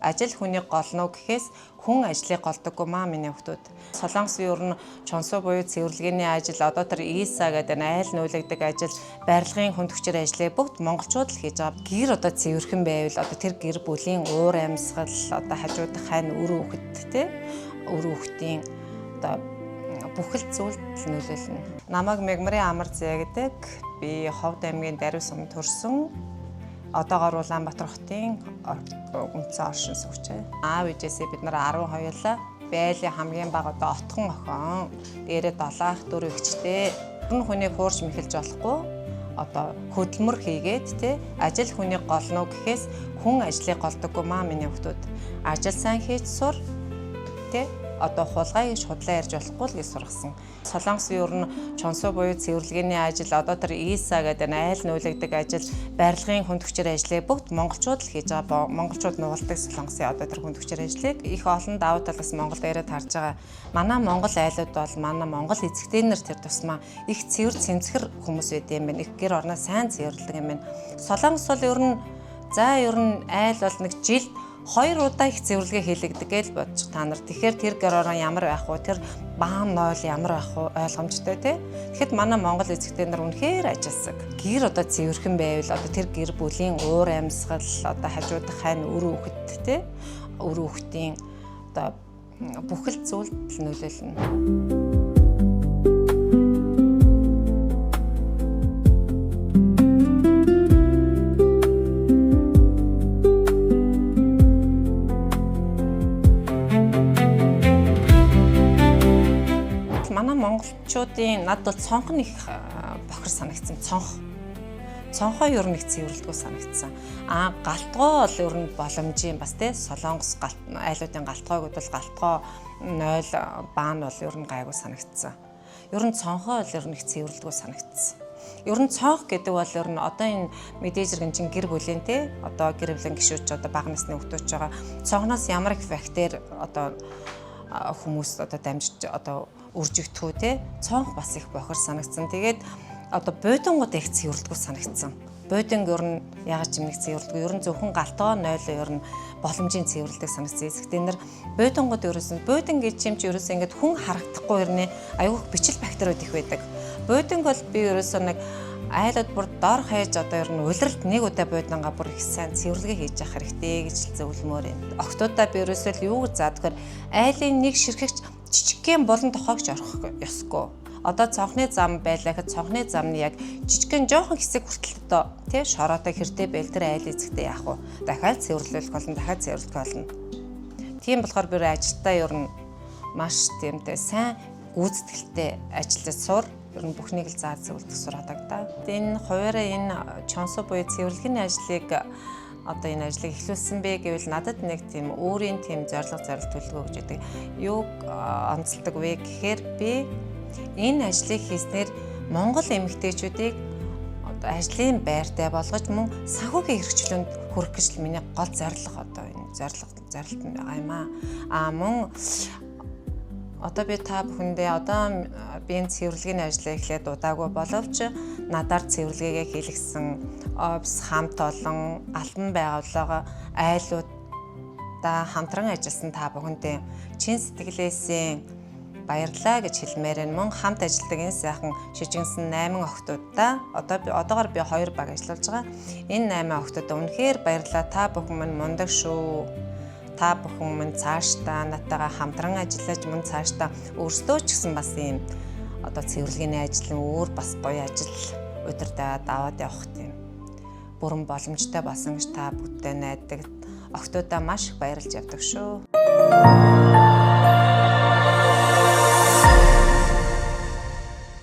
ажил хүний голно гэхээс хүн ажлыг голдоггүй маа миний хүүхдүүд. Солонгос ер нь чонсоо буюу цэвэрлэгээний ажил одоо тэр ИСА гэдэг айл нүүлэгдэг ажил барилгын хүнд хүчээр ажлыг бүгд монголчууд л хийж байгаа. Гэр одоо цэвэрхэн байвал одоо тэр гэр бүлийн уур амьсгал одоо хажуудах хань өр хүүхэд те өр хүүхдийн одоо бүхэл зүйлд нөлөөлнө. Намайг Мегмарын амар зэ гэдэг. Би Ховд аймгийн Даруй сумд төрсөн. Одоогоор Улаанбаатар хотын Үндэсний оршин суугчээ. Аав ээжээсээ бид нар 12 байлын хамгийн бага одоо отхон охин. Дээрээ 7 ах 4 эгчтэй. Хүн хүнийг хуурч мэхэлж болохгүй. Одоо хөдөлмөр хийгээд те ажил хүний голно гэхээс хүн ажлыг голдоггүй маа миний хүүхдүүд. Ажил сайн хийж сур те одоо хулгай гэж худлаа ярьж болохгүй л гэж сургасан. Солонгос ер нь чонсоо буюу цэвэрлэгээний ажил одоо тэр ИСА гэдэг айл нүүлэгдэг ажил барилгын хүнд хүчээр ажлыг бүгд монголчууд л хийж байгаа. Монголчууд нугалдаг Солонгосын одоо тэр хүнд хүчээр ажлыг их олон давуу талаас Монголд ирээд харж байгаа. Манай монгол айлууд бол манай монгол эзэгтэй нар тэр тусмаа их цэвэр цэмцгэр хүмүүс байд юм байна. Их гэр орноо сайн цэвэрлдэг юм байна. Солонгос бол ер нь айл бол нэг жил 2 удаа их цэвэрлэгээ хийлэгдэг гэж бодож та нар. Тэгэхээр тэр гэр орон ямар байх вэ? Тэр баам нойл ямар байх вэ? Ойлгомжтой тий. Тэгэхэд манай монгол эзэгтэй нар үнэхээр ажилсаг. Гэр одоо цэвэрхэн байвал одоо тэр гэр бүлийн уур амьсгал одоо хажуудах хань өр хүүхэд тий. Өр хүүхдийн одоо бүхэл зүйлд нөлөөлнө. Монголчуудын над бол цонх их бохор санагдсан. Цонхоо ер нь их цэвэрлдэггүй санагдсан. Галтгоо бол ер нь боломжийн бас тий Солонгос айлуудын галтгоог бол галтгоо 0 баан бол ер нь гайгүй санагдсан. Ер нь цонхоо бол ер нь их цэвэрлдэггүй санагдсан. Ер нь цонх гэдэг бол ер нь одоо энэ мэдээж иргэнчин гэр бүлийн тий одоо гэр бүлийн гишүүч одоо бага насны хүүхдүүч байгаа. Цонхноос ямар их бактери одоо хүмүүс одоо дамжиж одоо үржигдэх үү те цонх бас их бохор санагдсан. Тэгээд одоо бодингууд их цэвэрлдэггүй санагдсан. Бодинг ер нь ягаад ч юм нэг цэвэрлдэггүй. Ер нь зөвхөн галтгоо 0 ер нь боломжийн цэвэрлдэг санагдсан. Эсэгтэй нэр бодингууд ерөөсөн бодин гэж юм чи ерөөсөө ингээд хүн харагдахгүй хэрнээ аюух бичил бактериуд их байдаг. Бодинг бол би ерөөсөө нэг айлууд бүр дор хаяж одоо ер нь улиралд нэг удаа бодингаа бүр их сайн цэвэрлэгээ хийж явах хэрэгтэй гэж зөвлөмөр юм. Октоудаа би ерөөсөө юу гэж заадгаар айлын нэг ширхэгч жижигхэн болон тохоогч орох ёсгүй. Одоо цонхны зам байлаа гэхэд цонхны замны яг жижигхэн жоохон хэсэг хүртэл одоо тий шороотой хэрдээ байл тэр айл эзэгтэй яах вэ? Дахиад цэвэрлэх болно, дахиад цэвэрлэх болно. Тийм болохоор би ажилдаа ер нь маш тиймтэй сайн гүйцэтгэлтэй ажиллаж сур ер нь бүхнийг л заа зөвлөдөг сураадаг да. Энэ хуваараа энэ чонсоо буюу цэвэрлэгийн ажлыг одоо энэ ажлыг эхлүүлсэн бэ гэвэл надад нэг тийм өөрийн тийм зорилго төлөвлөгөө гэж байдаг. Юуг онцолдог вэ гэхээр би энэ ажлыг хийснээр монгол эмэгтэйчүүдийг одоо ажлын байртай болгож мөн санхүүгийн хэрэгчлүүнд хүрэх гэж миний гол зорилго одоо энэ зорилт нь байгаа юм аа. Мөн одоо би та бүхэндээ одоо би энэ цэвэрлэгийн ажлыг эхлээд удаагүй боловч надаар цэвэрлэгээ хийлгсэн офс хамт олон албан байгууллага айлуудаа хамтран ажилласан та бүхэндээ чин сэтгэлээсээ баярлалаа гэж хэлмээр энэ мөн хамт ажилладаг энэ сайхан шижигнсэн 8 охтуудаа одоогоор би 2 баг ажиллаж байгаа. Энэ 8 охтуудаа үнэхээр баярлалаа. Та бүхэн минь мундаг шүү. Та бүхэн минь цаашдаа надтайгаа хамтран ажиллаж мөн цаашдаа өөрсдөө ч гэсэн бас ийм одоо цэвэрлэгээний ажил өөр бас гоё ажил удирдаад аваад явах тийм бүрэн боломжтой болсон гэж та бүдтэй найддаг. Охтуудаа маш их баярлж явдаг шүү.